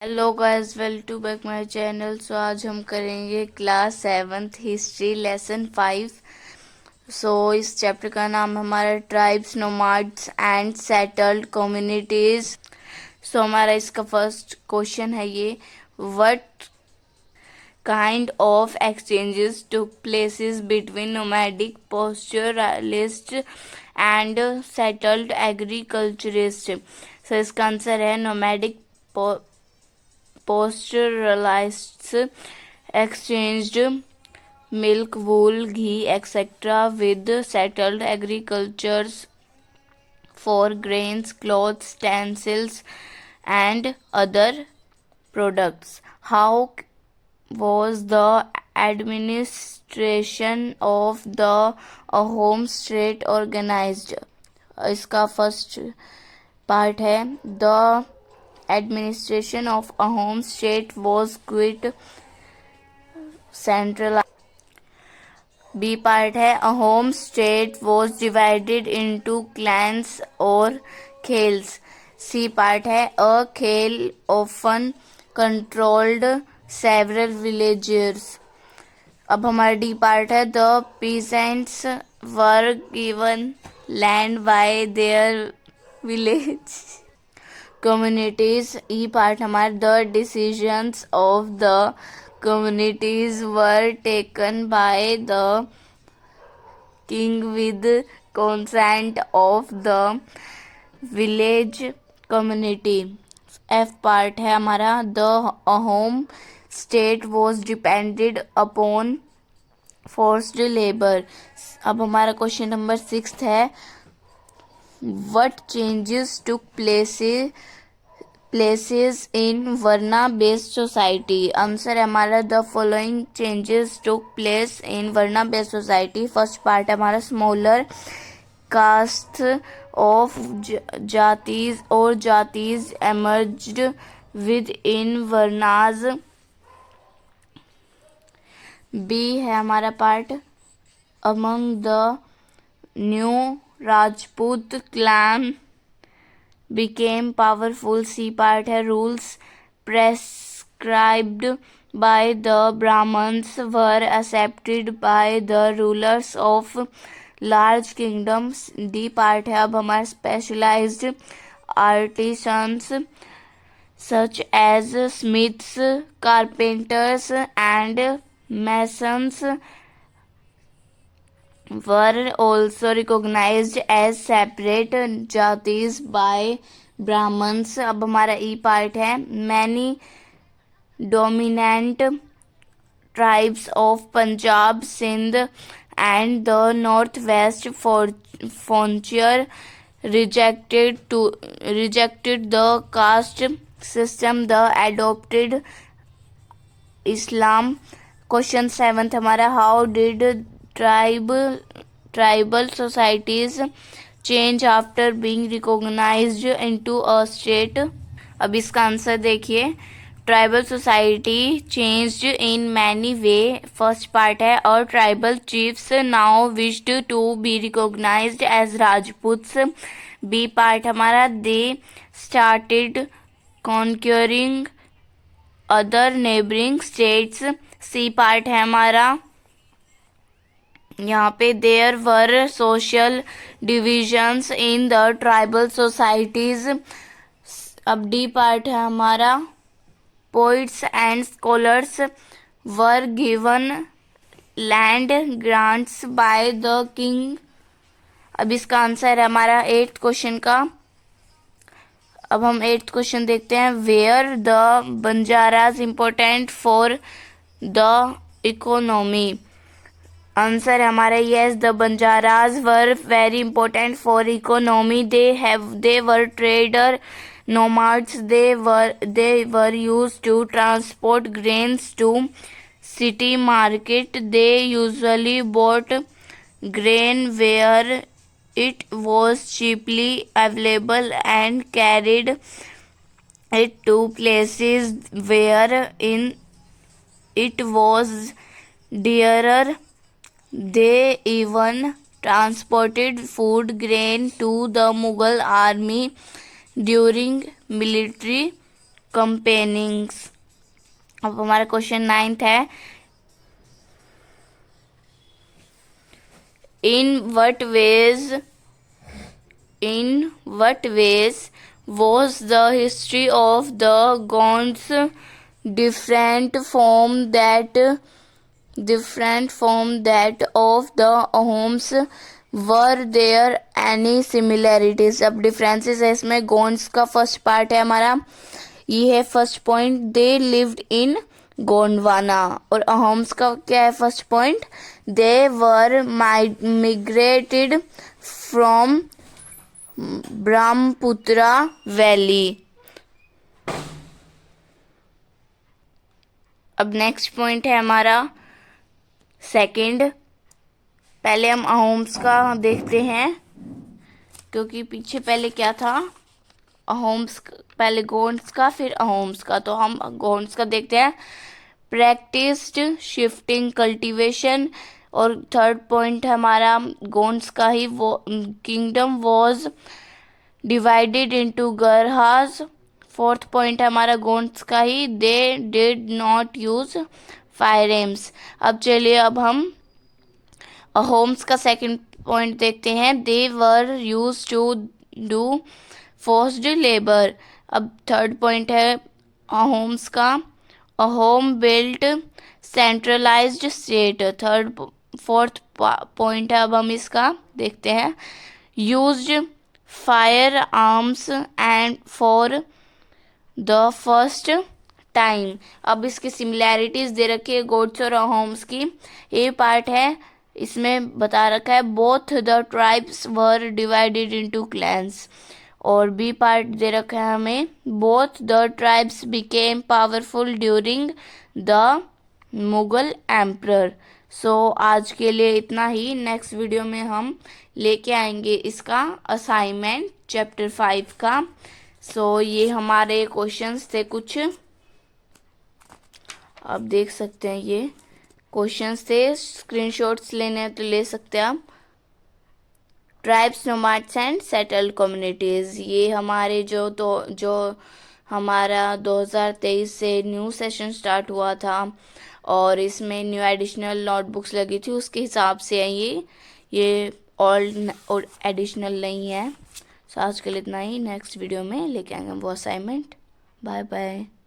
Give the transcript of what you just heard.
Hello guys, welcome to back my channel. So आज हम करेंगे क्लास 7th हिस्ट्री लेसन 5। सो इस चैप्टर का नाम हमारा tribes, nomads and settled communities. So हमारा इसका फर्स्ट क्वेश्चन है ये, what kind of exchanges took place between nomadic pastoralists and settled agriculturist. So इसका आंसर है nomadic pastoralists exchanged milk, wool, ghee, etc. with settled agricultures for grains, clothes, utensils, and other products. How was the administration of the home state organized? इसका first part है, the administration of a home state was quite centralized. B part है, a home state was divided into clans or khels. C part है, a khel often controlled several villagers. अब हमारा D part है, the peasants were given land by their village communities. E part हमारा, the decisions of the communities were taken by the king with consent of the village community. F part है हमारा, the home state was depended upon forced labor. अब हमारा question number 6 है, what changes took places in Varna based society? Answer है हमारा, the following changes took place in Varna based society. First part है हमारा, smaller caste of जातीज और जातीज emerged within Varnas. B है हमारा part, among the new Rajput clan became powerful. C part है, rules prescribed by the Brahmins were accepted by the rulers of large kingdoms. D part है अब हमारा, specialized artisans such as smiths, carpenters and masons were also recognized as separate जातीज by Brahmins. अब हमारा ई part है, many dominant tribes of Punjab, Sindh and the northwest frontier rejected the caste system. The adopted Islam. Question 7 हमारा, how did tribal societies change after being recognized into a state? अब इसका answer देखिए, tribal society changed in many way. First part है, और tribal chiefs now wished to be recognised as Rajputs. B part हमारा, they started conquering other neighbouring states. C part है हमारा, यहाँ पे there were social divisions in the tribal societies. अब D part है हमारा, poets and scholars were given land grants by the king. अब इसका आंसर है हमारा 8th क्वेश्चन का. अब हम 8th क्वेश्चन देखते हैं, were the Banjaras important for the economy. Answer है हमारा, yes, the Banjaras were very important for economy. They were trader nomads. They were used to transport grains to city market. They usually bought grain where it was cheaply available and carried it to places where it was dearer. They even transported food grain to the Mughal army during military कंपेनिंग्स। अब हमारा question 9th है, in what veg was the history of the Gonds different from that of the Ahoms? Were there any similarities? अब differences है इसमें। गोंड्स का first part है हमारा, ये है first point, they lived in Gondwana. और अहोम्स का क्या है first point, they were migrated from Brahmaputra valley. अब नेक्स्ट पॉइंट है हमारा सेकंड। पहले हम अहोम्स का देखते हैं, क्योंकि पीछे पहले क्या था, अहोम्स, पहले गोंड्स का फिर अहोम्स का, तो हम गोंड्स का देखते हैं। Practised shifting cultivation. और थर्ड पॉइंट हमारा गोंड्स का ही, वो kingdom was divided into Garhas. Fourth point हमारा गोंड्स का ही, they did not use fire arms. अब चलिए अब हम अहोम्स का सेकंड पॉइंट देखते हैं, they were use to do forced labour. अब थर्ड पॉइंट है अहोम्स का, Ahom built centralised state. Fourth point है अब हम इसका देखते हैं, used fire arms and for the first time. अब इसकी सिमिलैरिटीज दे रखी है गोड्स और अहोम्स की। ए पार्ट है, इसमें बता रखा है both the tribes were divided into clans. और बी पार्ट दे रखा है हमें, both the tribes became powerful during the Mughal emperor. सो आज के लिए इतना ही। नेक्स्ट वीडियो में हम लेके आएंगे इसका असाइनमेंट चैप्टर 5 का। सो ये हमारे क्वेश्चंस थे कुछ, आप देख सकते हैं ये क्वेश्चंस थे, स्क्रीनशॉट्स लेने हैं तो ले सकते हैं आप। Tribes, nomads and settled communities, ये हमारे जो हमारा 2023 से न्यू सेशन स्टार्ट हुआ था और इसमें न्यू एडिशनल नोटबुक्स लगी थी, उसके हिसाब से है ये ओल्ड और एडिशनल नहीं है। सो आज के लिए इतना ही। नेक्स्ट वीडियो में लेके आएंगे वो असाइनमेंट। Bye bye.